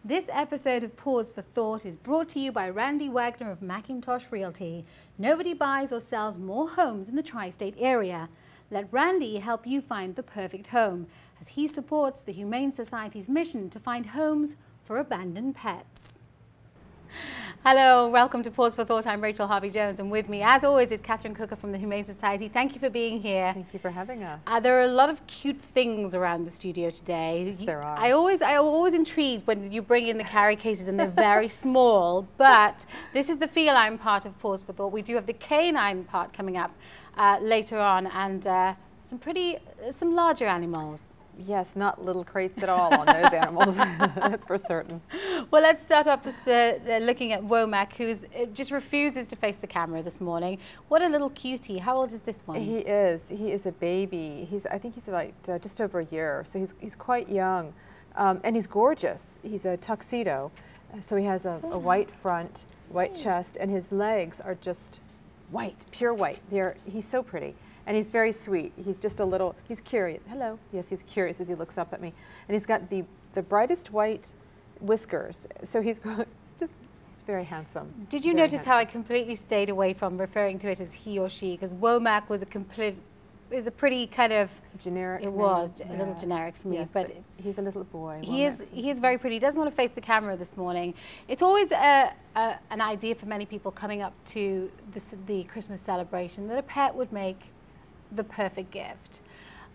This episode of Paws for Thought is brought to you by Randy Wagner of Macintosh Realty. Nobody buys or sells more homes in the tri-state area. Let Randy help you find the perfect home, as he supports the Humane Society's mission to find homes for abandoned pets. Hello, welcome to Paws for Thought. I'm Raychel Harvey-Jones, and with me, as always, is Catherine Cooker from the Humane Society. Thank you for being here. Thank you for having us. There are a lot of cute things around the studio today. Yes, there are. I'm always intrigued when you bring in the carry cases and they're very small, but this is the feline part of Paws for Thought. We do have the canine part coming up later on, and some larger animals. Yes, not little crates at all on those animals, that's for certain. Well, let's start off looking at Womack, who just refuses to face the camera this morning. What a little cutie. How old is this one? He is a baby. I think he's about just over a year, so he's quite young. And he's gorgeous. He's a tuxedo, so he has a white front, white chest, and his legs are just white, pure white. He's so pretty. And he's very sweet. He's just he's curious. Hello. Yes, he's curious as he looks up at me. And he's got the brightest white whiskers. So he's very handsome. Did you notice how I completely stayed away from referring to it as he or she? Because Womack was a pretty kind of generic. It was a little generic for me, yes, but he's a little boy. He is very pretty. He doesn't want to face the camera this morning. It's always an idea for many people coming up to the Christmas celebration that a pet would make the perfect gift.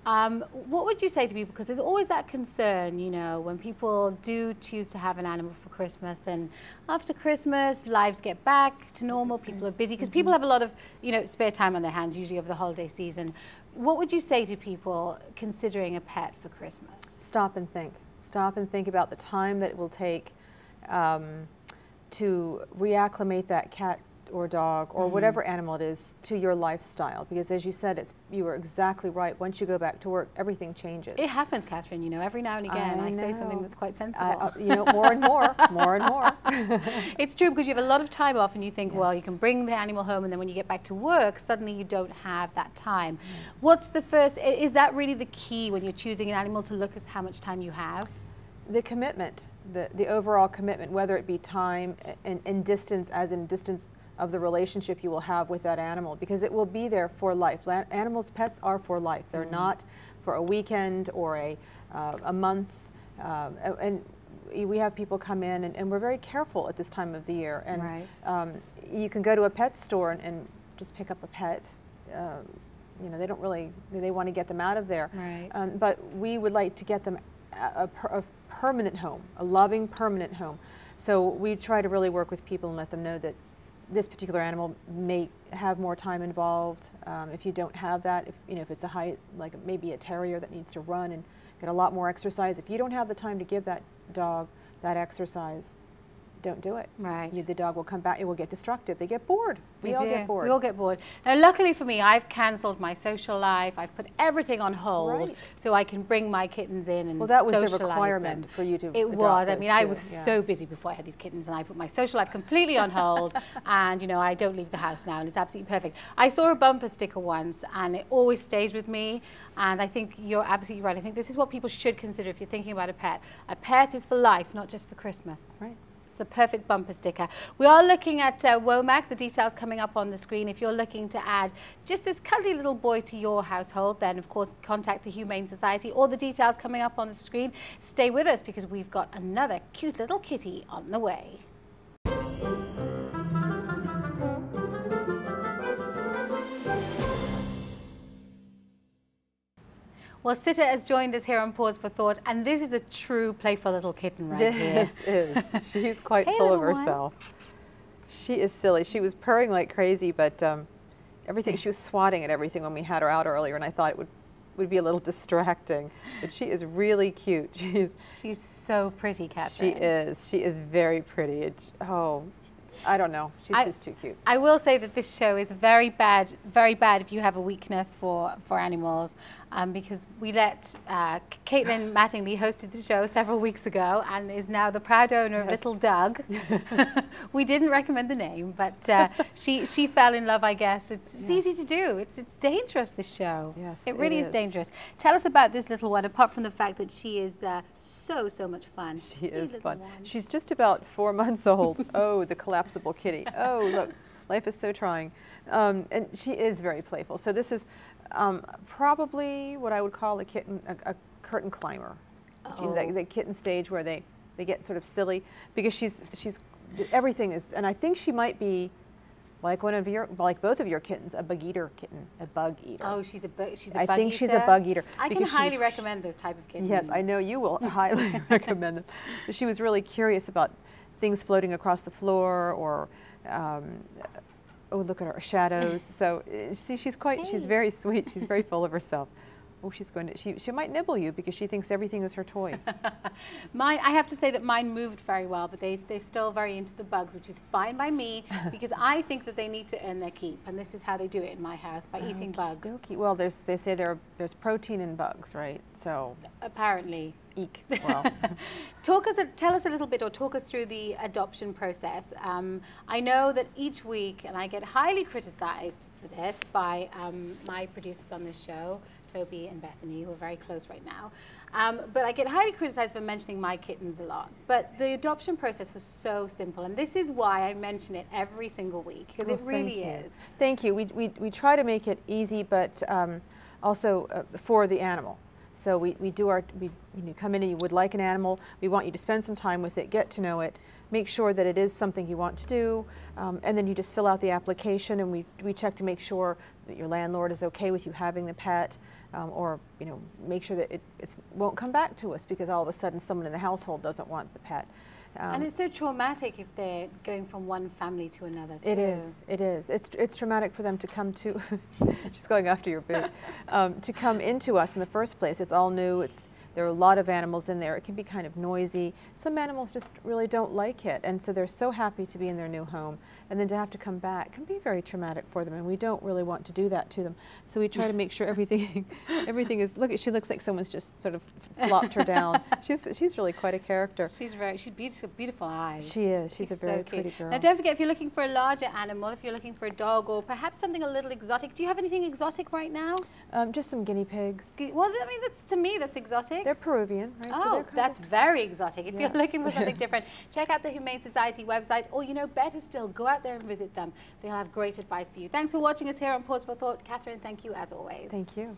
What would you say to people? Because there's always that concern, you know, when people do choose to have an animal for Christmas, then after Christmas, lives get back to normal, people are busy, because people have a lot of, you know, spare time on their hands, usually over the holiday season. What would you say to people considering a pet for Christmas? Stop and think. Stop and think about the time that it will take to reacclimate that cat or dog or whatever animal it is to your lifestyle, because as you said, you were exactly right. Once you go back to work, everything changes. It happens, Catherine, you know, every now and again I say something that's quite sensible. You know, more and more, more and more. It's true, because you have a lot of time off and you think, well, you can bring the animal home, and then when you get back to work, suddenly you don't have that time. What's the first, is that really the key when you're choosing an animal, to look at how much time you have? The commitment, the overall commitment, whether it be time and distance, as in distance of the relationship you will have with that animal, because it will be there for life. Pets are for life. They're not for a weekend or a month. And we have people come in, and we're very careful at this time of the year. And you can go to a pet store and just pick up a pet. You know, they want to get them out of there. But we would like to get them a permanent home, a loving permanent home. So we try to really work with people and let them know that this particular animal may have more time involved. If you don't have that, if it's like maybe a terrier that needs to run and get a lot more exercise, if you don't have the time to give that dog that exercise, don't do it. The dog will come back. It will get destructive. They get bored. We all get bored. We all get bored. Now, luckily for me, I've cancelled my social life. I've put everything on hold so I can bring my kittens in and that was socialize the requirement for you to It was. I mean, I was yes. so busy before I had these kittens, and I put my social life completely on hold. And, you know, I don't leave the house now, and it's absolutely perfect. I saw a bumper sticker once, and it always stays with me. And I think you're absolutely right. I think this is what people should consider if you're thinking about a pet. A pet is for life, not just for Christmas. It's the perfect bumper sticker. We are looking at Womack, the details coming up on the screen. If you're looking to add just this cuddly little boy to your household, then of course contact the Humane Society. All the details coming up on the screen. Stay with us, because we've got another cute little kitty on the way. Well, Sitta has joined us here on Paws for Thought, and this is a true playful little kitten right here. This is. She's quite full of herself. She is silly. She was purring like crazy, but she was swatting at everything when we had her out earlier, and I thought it would be a little distracting. But she is really cute. She's so pretty, Catherine. She is. She is very pretty. I don't know. She's just too cute. I will say that this show is very bad if you have a weakness for animals, because we let Caitlin Mattingly hosted the show several weeks ago and is now the proud owner of Little Doug. We didn't recommend the name, but she fell in love, I guess. It's easy to do. It's dangerous, this show. Yes, it really is dangerous. Tell us about this little one, apart from the fact that she is so much fun. She is fun. She's just about 4 months old. Oh, the collapsible kitty. Oh, look, life is so trying. And she is very playful. So this is probably what I would call a kitten, a curtain climber. Oh. The kitten stage where they get sort of silly, because she's everything is, and I think she might be like both of your kittens, a bug eater kitten, a bug eater. Oh, she's a bug eater. I think she's a bug eater. I can highly recommend those type of kittens. Yes, I know you will highly recommend them. She was really curious about things floating across the floor, or oh, look at her shadows. So see, she's very sweet. She's very full of herself. Oh, she might nibble you because she thinks everything is her toy. I have to say that mine moved very well, but they're still very into the bugs, which is fine by me, because I think that they need to earn their keep, and this is how they do it in my house, by eating bugs. Okay. Well, they say there's protein in bugs, right? So apparently. Eek. Well. Tell us a little bit, or talk us through the adoption process. I know that each week, and I get highly criticized for this by my producers on this show, Toby and Bethany, who are very close right now. But I get highly criticized for mentioning my kittens a lot. But the adoption process was so simple, and this is why I mention it every single week, because it really is. Thank you. We try to make it easy, but also for the animal. So when you come in and you would like an animal, we want you to spend some time with it, get to know it, make sure that it is something you want to do, and then you just fill out the application, and we check to make sure that your landlord is okay with you having the pet, or make sure that it won't come back to us because all of a sudden someone in the household doesn't want the pet. And it's so traumatic if they're going from one family to another too. It is. It is. It's traumatic for them to come to. She's going after your boot. To come into us in the first place. It's all new. There are a lot of animals in there. It can be kind of noisy. Some animals just really don't like it, and so they're so happy to be in their new home, and then to have to come back can be very traumatic for them, and we don't really want to do that to them. So we try to make sure everything is. She looks like someone's just sort of flopped her down. She's really quite a character. She's beautiful, beautiful eyes. She is. She's a very pretty girl. Now don't forget, if you're looking for a larger animal, if you're looking for a dog or perhaps something a little exotic, do you have anything exotic right now? Just some guinea pigs. Well, I mean, to me, that's exotic. They're Peruvian, right? Oh, so that's very exotic. If you're looking for something different, check out the Humane Society website, or better still, go out there and visit them. They'll have great advice for you. Thanks for watching us here on Paws for Thought. Catherine, thank you as always. Thank you.